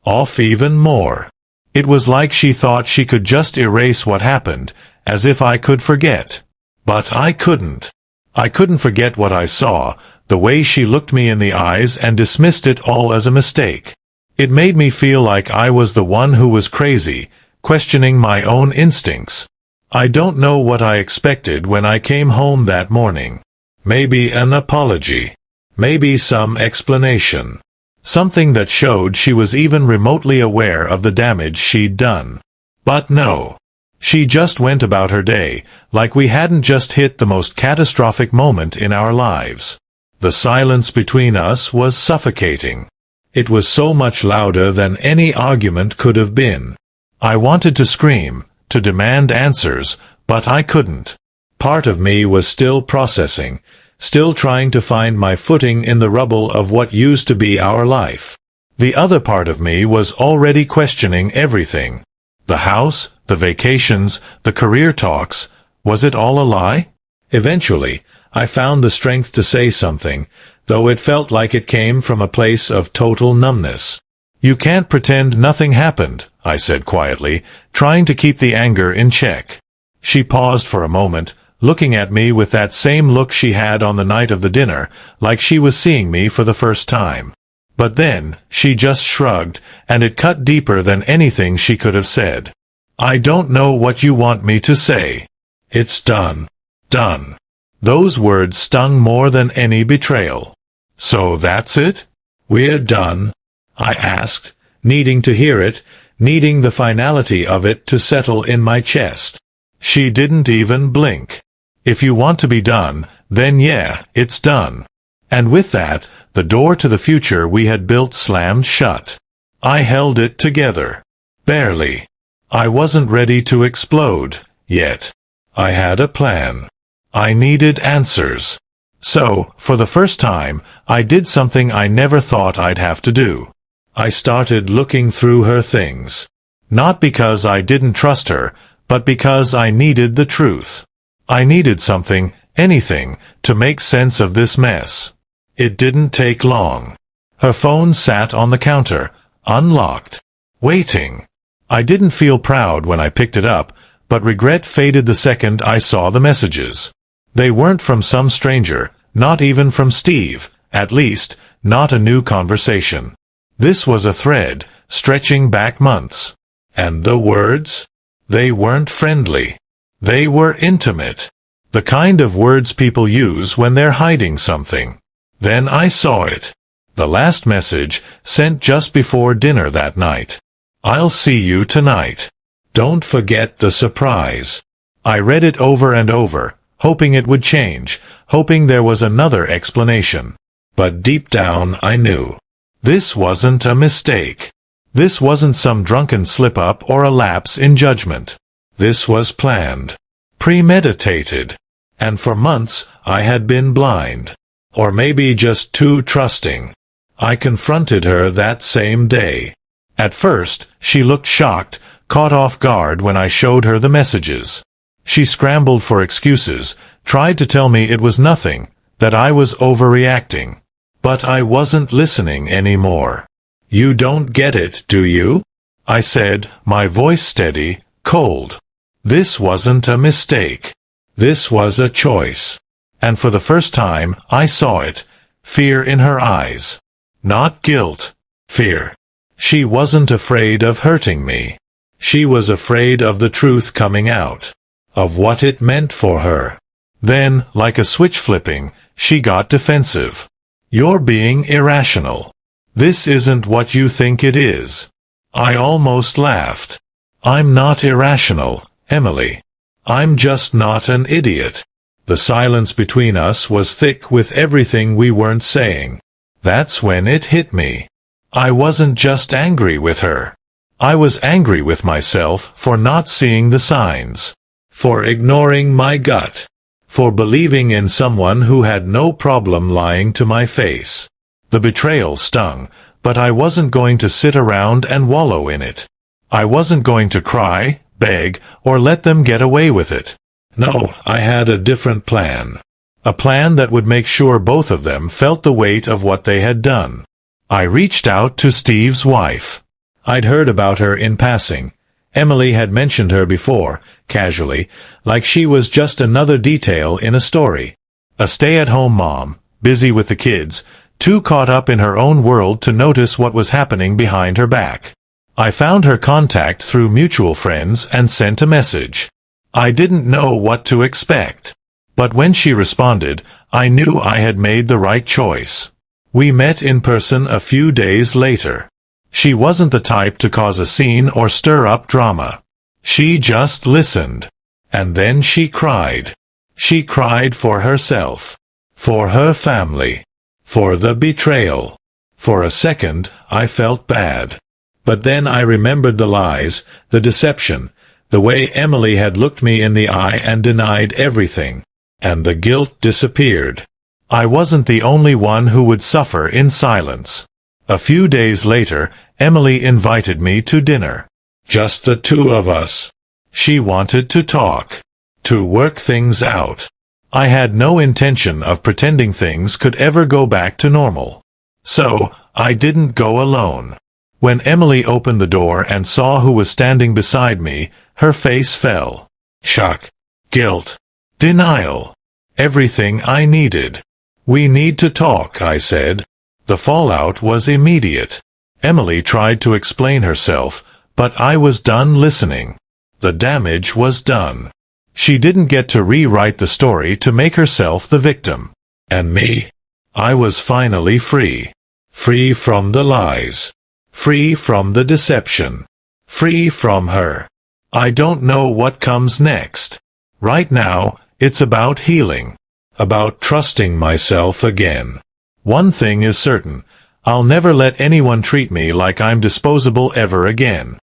off even more. It was like she thought she could just erase what happened, as if I could forget. But I couldn't. I couldn't forget what I saw, the way she looked me in the eyes and dismissed it all as a mistake. It made me feel like I was the one who was crazy, questioning my own instincts. I don't know what I expected when I came home that morning. Maybe an apology. Maybe some explanation. Something that showed she was even remotely aware of the damage she'd done. But no. She just went about her day, like we hadn't just hit the most catastrophic moment in our lives. The silence between us was suffocating. It was so much louder than any argument could have been. I wanted to scream, to demand answers, but I couldn't. Part of me was still processing, still trying to find my footing in the rubble of what used to be our life. The other part of me was already questioning everything. The house, the vacations, the career talks, was it all a lie? Eventually, I found the strength to say something, though it felt like it came from a place of total numbness. "You can't pretend nothing happened," I said quietly, trying to keep the anger in check. She paused for a moment, looking at me with that same look she had on the night of the dinner, like she was seeing me for the first time. But then, she just shrugged, and it cut deeper than anything she could have said. "I don't know what you want me to say. It's done. Done." Those words stung more than any betrayal. "So that's it? We're done?" I asked, needing to hear it, needing the finality of it to settle in my chest. She didn't even blink. "If you want to be done, then yeah, it's done." And with that, the door to the future we had built slammed shut. I held it together. Barely. I wasn't ready to explode, yet. I had a plan. I needed answers. So, for the first time, I did something I never thought I'd have to do. I started looking through her things. Not because I didn't trust her, but because I needed the truth. I needed something, anything, to make sense of this mess. It didn't take long. Her phone sat on the counter, unlocked, waiting. I didn't feel proud when I picked it up, but regret faded the second I saw the messages. They weren't from some stranger, not even from Steve, at least, not a new conversation. This was a thread, stretching back months. And the words? They weren't friendly. They were intimate. The kind of words people use when they're hiding something. Then I saw it. The last message, sent just before dinner that night. "I'll see you tonight. Don't forget the surprise." I read it over and over, hoping it would change, hoping there was another explanation. But deep down I knew. This wasn't a mistake. This wasn't some drunken slip-up or a lapse in judgment. This was planned. Premeditated. And for months I had been blind. Or maybe just too trusting. I confronted her that same day. At first, she looked shocked, caught off guard when I showed her the messages. She scrambled for excuses, tried to tell me it was nothing, that I was overreacting. But I wasn't listening anymore. "You don't get it, do you?" I said, my voice steady, cold. This wasn't a mistake. This was a choice. And for the first time, I saw it. Fear in her eyes. Not guilt. Fear. She wasn't afraid of hurting me. She was afraid of the truth coming out. Of what it meant for her. Then, like a switch flipping, she got defensive. "You're being irrational. This isn't what you think it is." I almost laughed. "I'm not irrational, Emily. I'm just not an idiot." The silence between us was thick with everything we weren't saying. That's when it hit me. I wasn't just angry with her. I was angry with myself for not seeing the signs. For ignoring my gut. For believing in someone who had no problem lying to my face. The betrayal stung, but I wasn't going to sit around and wallow in it. I wasn't going to cry, beg, or let them get away with it. No, I had a different plan. A plan that would make sure both of them felt the weight of what they had done. I reached out to Steve's wife. I'd heard about her in passing. Emily had mentioned her before, casually, like she was just another detail in a story. A stay-at-home mom, busy with the kids, too caught up in her own world to notice what was happening behind her back. I found her contact through mutual friends and sent a message. I didn't know what to expect. But when she responded, I knew I had made the right choice. We met in person a few days later. She wasn't the type to cause a scene or stir up drama. She just listened. And then she cried. She cried for herself. For her family. For the betrayal. For a second, I felt bad. But then I remembered the lies, the deception, the way Emily had looked me in the eye and denied everything. And the guilt disappeared. I wasn't the only one who would suffer in silence. A few days later, Emily invited me to dinner. Just the two of us. She wanted to talk. To work things out. I had no intention of pretending things could ever go back to normal. So, I didn't go alone. When Emily opened the door and saw who was standing beside me, her face fell. Shock. Guilt. Denial. Everything I needed. We need to talk, I said. The fallout was immediate. Emily tried to explain herself, but I was done listening. The damage was done. She didn't get to rewrite the story to make herself the victim. And me? I was finally free. Free from the lies. Free from the deception. Free from her. I don't know what comes next. Right now, it's about healing. About trusting myself again. One thing is certain. I'll never let anyone treat me like I'm disposable ever again.